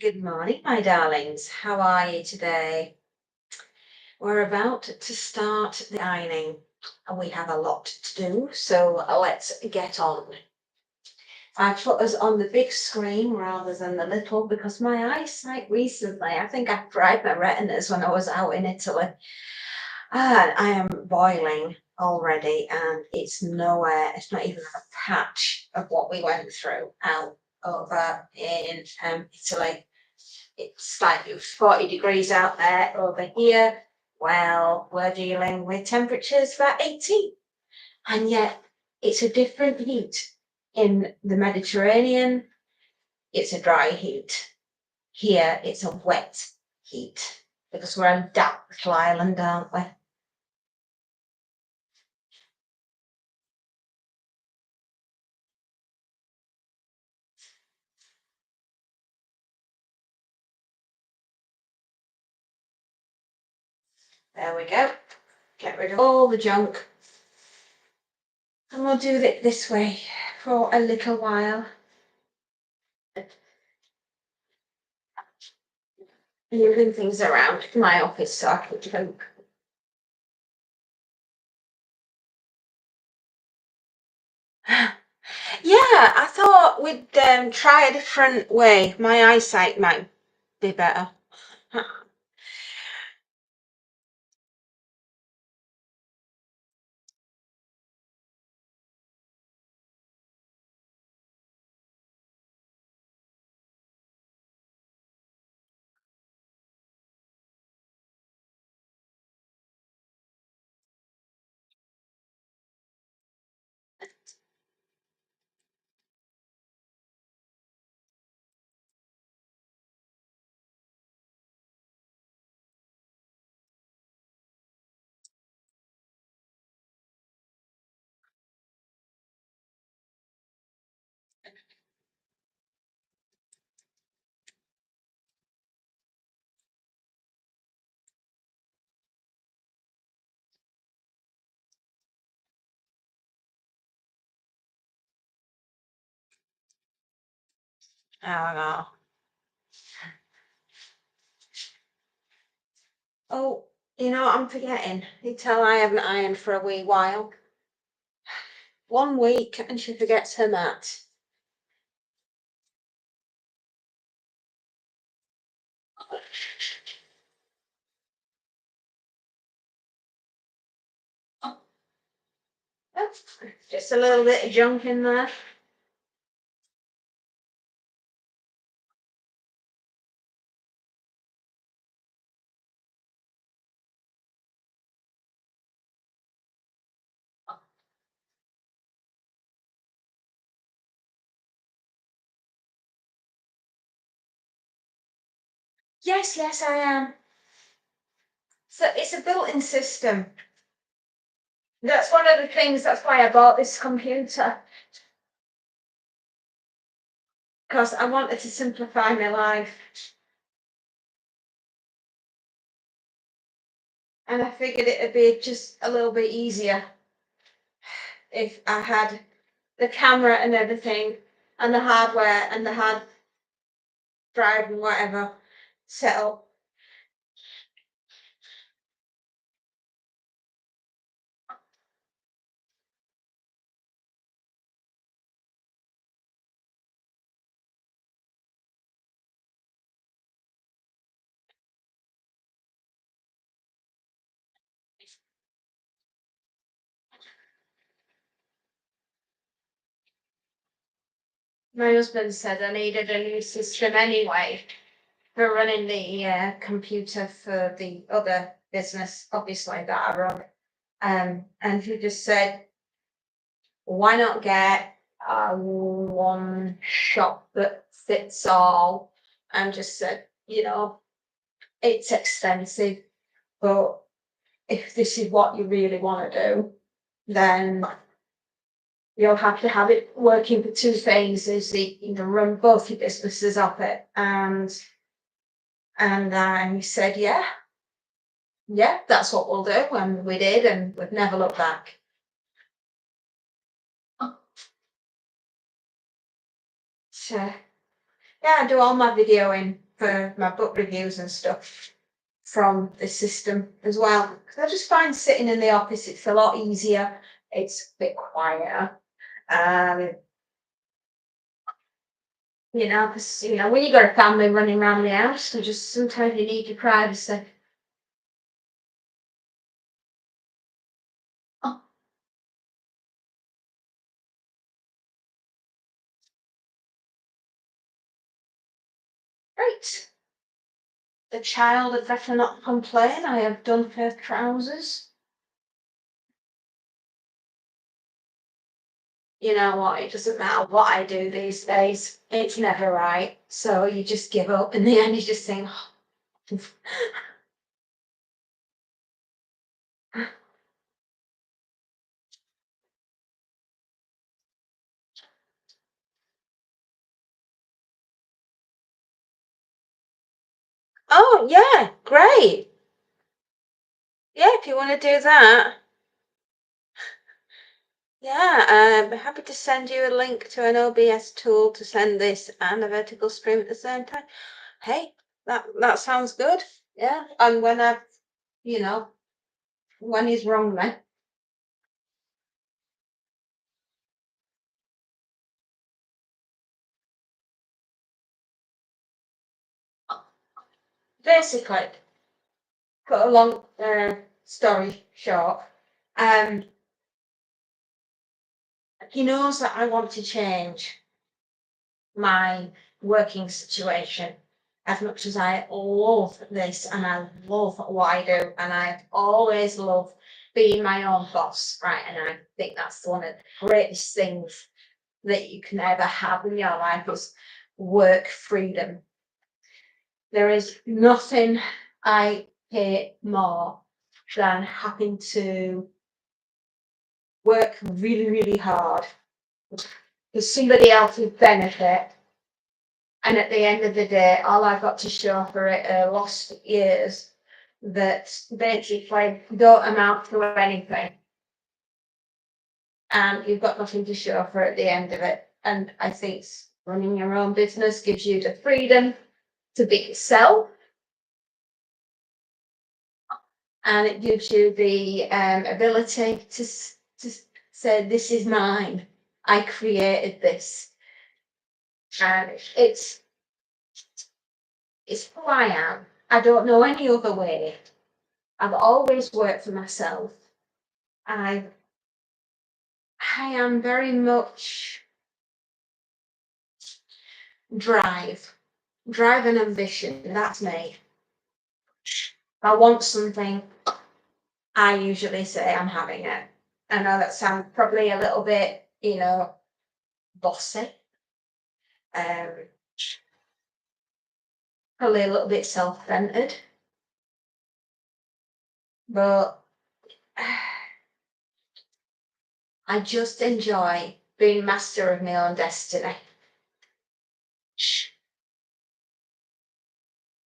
Good morning, my darlings. How are you today? We're about to start the ironing and we have a lot to do, so let's get on. I put us on the big screen rather than the little because my eyesight recently, I think I fried my retinas when I was out in Italy. And I am boiling already and it's nowhere, it's not even a patch of what we went through out over in Italy. It's like 40 degrees out there. Over here, well, we're dealing with temperatures about 18. And yet it's a different heat. In the Mediterranean, it's a dry heat. Here, it's a wet heat because we're a damp little island, aren't we? There we go. Get rid of all the junk. And we'll do it this way for a little while. Moving things around my office so I can cope. Yeah, I thought we'd try a different way. My eyesight might be better. I don't know. Oh, you know what I'm forgetting? You tell I haven't ironed for a wee while. 1 week and she forgets her mat. Oh, just a little bit of junk in there. Yes, yes, I am. So it's a built-in system. That's one of the things, that's why I bought this computer. Because I wanted to simplify my life. And I figured it'd be just a little bit easier if I had the camera and everything and the hardware and the hard drive and whatever set up. My husband said I needed a new system anyway for running the computer for the other business, obviously, that I run. And he just said, why not get one shop that fits all? And just said, it's expensive, but if this is what you really want to do, then you'll have to have it working for two phases. You can run both your businesses off it. And he said, yeah, that's what we'll do. And we did, and we've never looked back. So, yeah, I do all my videoing for my book reviews and stuff from the system as well. Because I just find sitting in the office, it's a lot easier. It's a bit quieter. Um, because when you got a family running around the house, you just sometimes you need your privacy. Oh, right. The child had better not complain. I have done her trousers. You know what? It doesn't matter what I do these days. It's never right. So you just give up. In the end, you just think, oh, yeah, great. Yeah, if you want to do that. Yeah, I'm happy to send you a link to an OBS tool to send this and a vertical stream at the same time. Hey, that sounds good. Yeah, and you know, when he's wrong, then basically, cut a long story short. Um, he knows that I want to change my working situation as much as I love this and I love what I do and I always love being my own boss, right? And I think that's one of the greatest things that you can ever have in your life is work freedom. There is nothing I hate more than having to work really, really hard for somebody else's benefit. And at the end of the day, all I've got to show for it are lost years that basically don't amount to anything. And you've got nothing to show for at the end of it. And I think running your own business gives you the freedom to be yourself. And it gives you the ability to say, this is mine. I created this. And it's who I am. I don't know any other way. I've always worked for myself. I I am very much drive, drive and ambition. That's me. If I want something, I usually say I'm having it. I know that sounds probably a little bit, bossy, um, probably a little bit self-centered, but I just enjoy being master of my own destiny.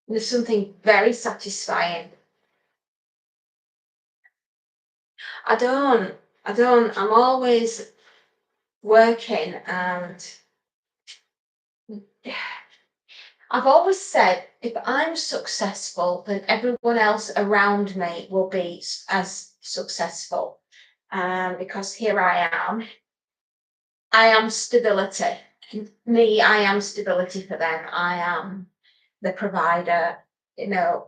There's something very satisfying. I don't, I'm always working and I've always said if I'm successful, then everyone else around me will be as successful. Because here I am. I am stability. Me, I am stability for them. I am the provider. You know,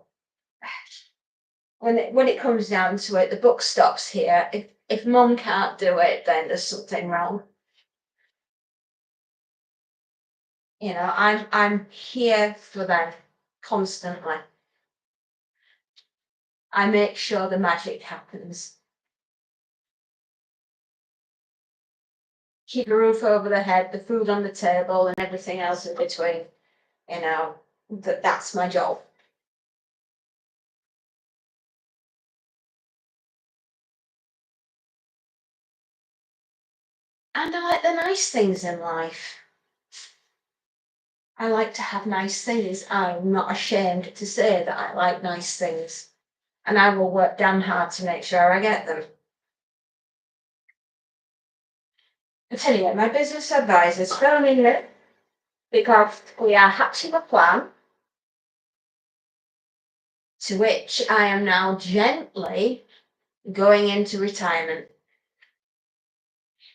when it comes down to it, the buck stops here. If mum can't do it, then there's something wrong. I'm here for them constantly. I make sure the magic happens. Keep a roof over the head, the food on the table, and everything else in between. That's my job. And I like the nice things in life. I like to have nice things. I'm not ashamed to say that I like nice things. And I will work damn hard to make sure I get them. But anyway, my business advisor's filming it because we are hatching a plan to which I am now gently going into retirement.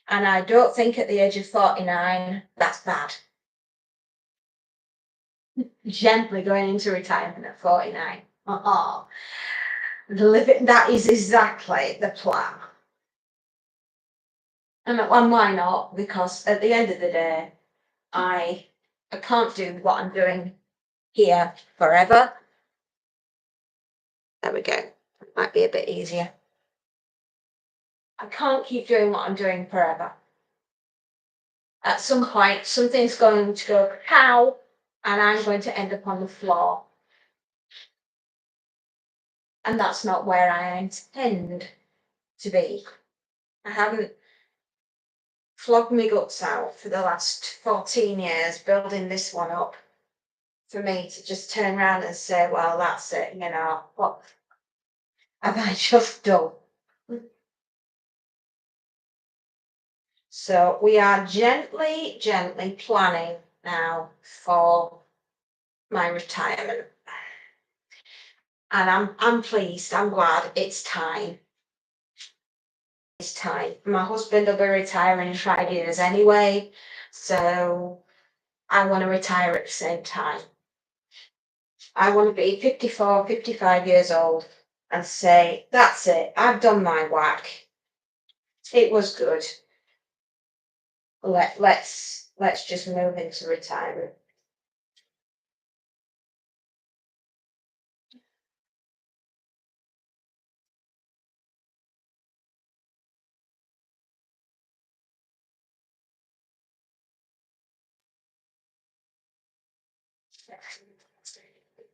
And I don't think at the age of 49, that's bad. Gently going into retirement at 49. That is exactly the plan. And why not? Because at the end of the day, I can't do what I'm doing here forever. There we go. Might be a bit easier. I can't keep doing what I'm doing forever. At some point, something's going to go cow, and I'm going to end up on the floor. And that's not where I intend to be. I haven't flogged my guts out for the last 14 years building this one up for me to just turn around and say, well, that's it, what have I just done? So we are gently planning now for my retirement. And I'm pleased, I'm glad it's time. It's time. My husband will be retiring in 5 years anyway, so I want to retire at the same time. I want to be 54, 55 years old and say, that's it, I've done my whack. It was good. Let's just move into retirement.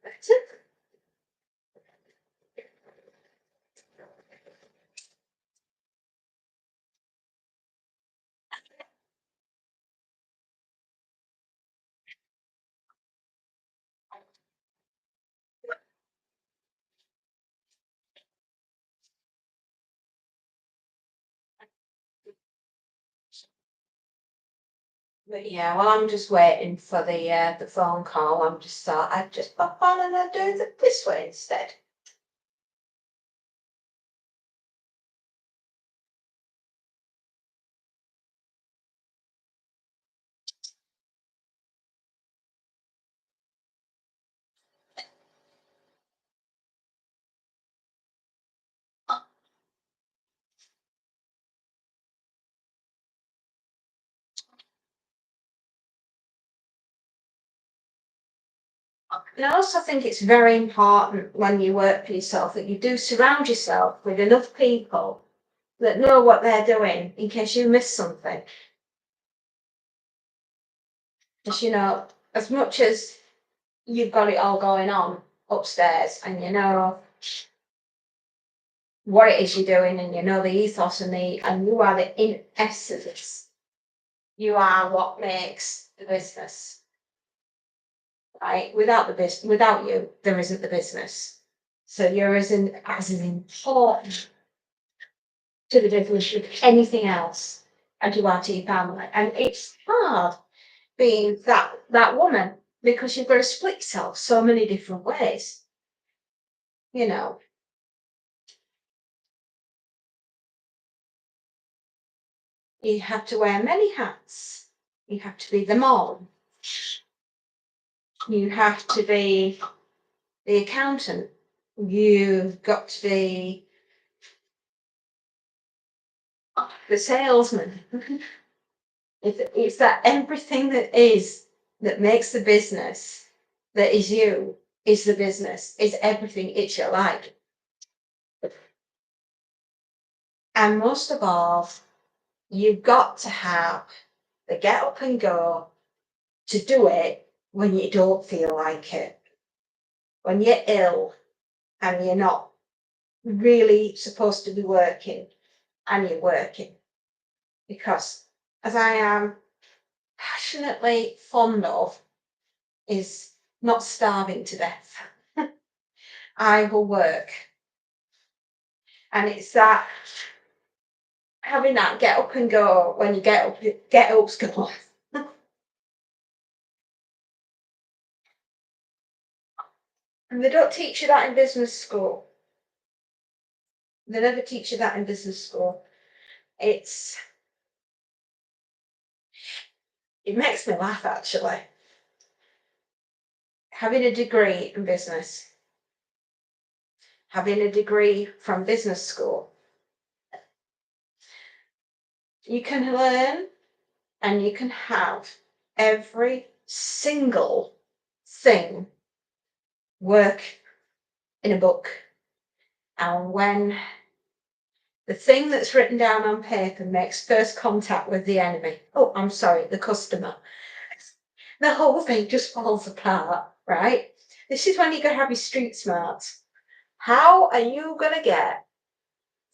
That's it. But yeah, well, I'm just waiting for the phone call. I'm just thought I'd just pop on and I'd do it this way instead. And I also think it's very important when you work for yourself that you do surround yourself with enough people that know what they're doing in case you miss something. Because as much as you've got it all going on upstairs and you know what it is you're doing and you know the ethos and you are the in essence, you are what makes the business. Right? Without you, there isn't the business. So you're as important to the business as anything else as you are to your family. And it's hard being that woman because you've got to split yourself so many different ways. You have to wear many hats. You have to be the mom. You have to be the accountant. You've got to be the salesman. It's that everything that makes the business, that is you, is the business, is everything, it's your life. And most of all, you've got to have the get up and go to do it when you don't feel like it. When you're ill and you're not really supposed to be working and you're working. Because as I am passionately fond of, is not starving to death. I will work. And it's that having that get up and go when you get up's go. And they don't teach you that in business school. They never teach you that in business school. It's it makes me laugh actually. Having a degree in business, having a degree from business school, you can learn and you can have every single thing work in a book. And when the thing that's written down on paper makes first contact with the enemy, oh, I'm sorry, the customer, the whole thing just falls apart, right? This is when you're going to have your street smarts. How are you going to get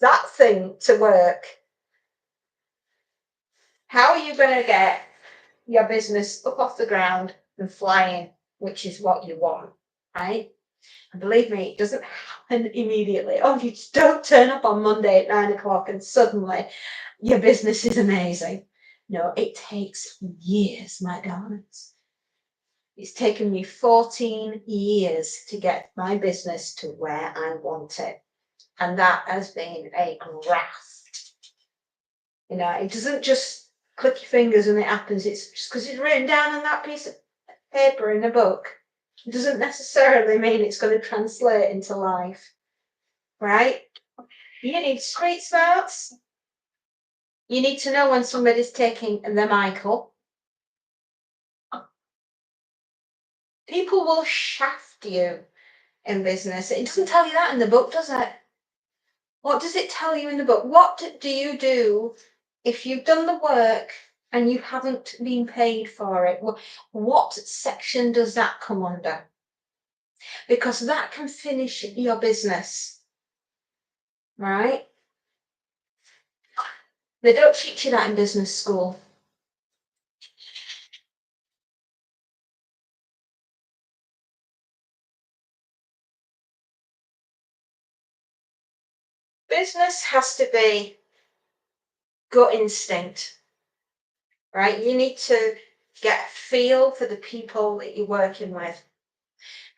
that thing to work? How are you going to get your business up off the ground and flying, which is what you want, right? And believe me, it doesn't happen immediately. Oh, you just don't turn up on Monday at 9 o'clock and suddenly your business is amazing. No, it takes years, my darlings. It's taken me 14 years to get my business to where I want it. And that has been a graft. You know, it doesn't just click your fingers and it happens. It's just because it's written down on that piece of paper in a book. It doesn't necessarily mean it's going to translate into life, right? You need street smarts. You need to know when somebody's taking the Michael. People will shaft you in business. It doesn't tell you that in the book, does it? What does it tell you in the book? What do you do if you've done the work and you haven't been paid for it? What section does that come under? Because that can finish your business, right? They don't teach you that in business school. Business has to be gut instinct, right? You need to get a feel for the people that you're working with,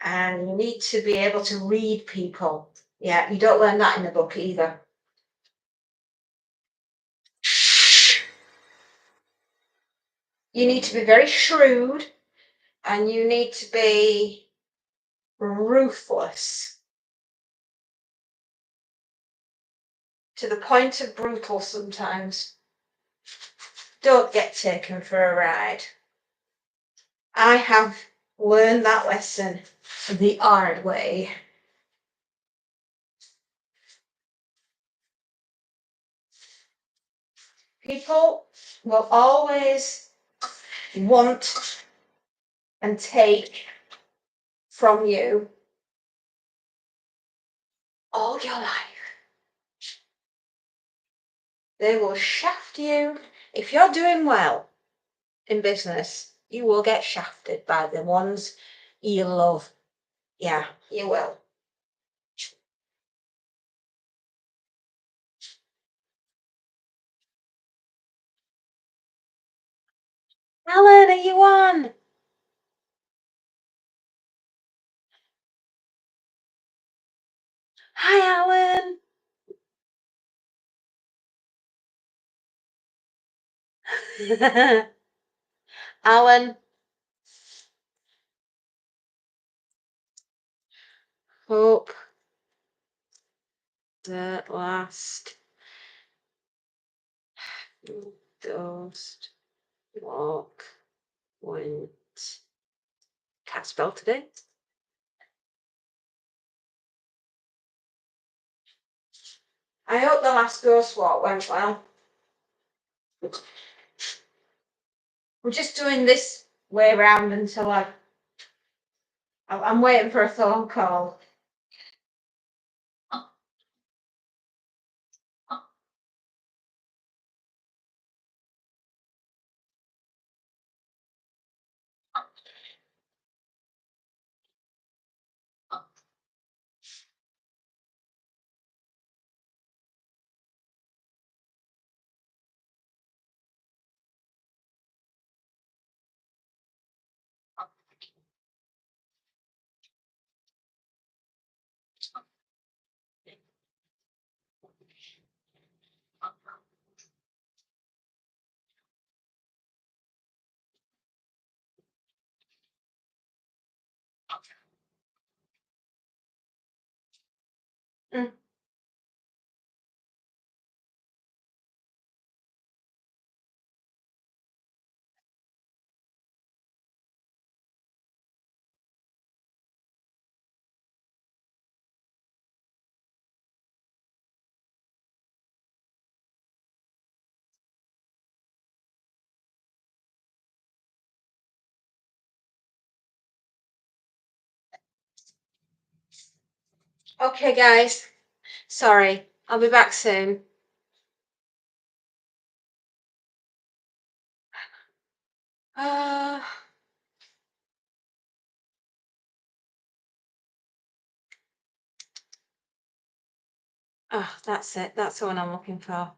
and you need to be able to read people. Yeah, you don't learn that in the book either. You need to be very shrewd and you need to be ruthless to the point of brutal sometimes. Don't get taken for a ride. I have learned that lesson the hard way. People will always want and take from you all your life. They will shaft you. If you're doing well in business, you will get shafted by the ones you love. Yeah, you will. Alan, are you on? Hi, Alan. Alan, hope the last ghost walk went. Can't spell today. I hope the last ghost walk went well. We're just doing this way round until I'm waiting for a phone call. Okay, guys. Sorry. I'll be back soon. Uh, oh, that's it. That's the one I'm looking for.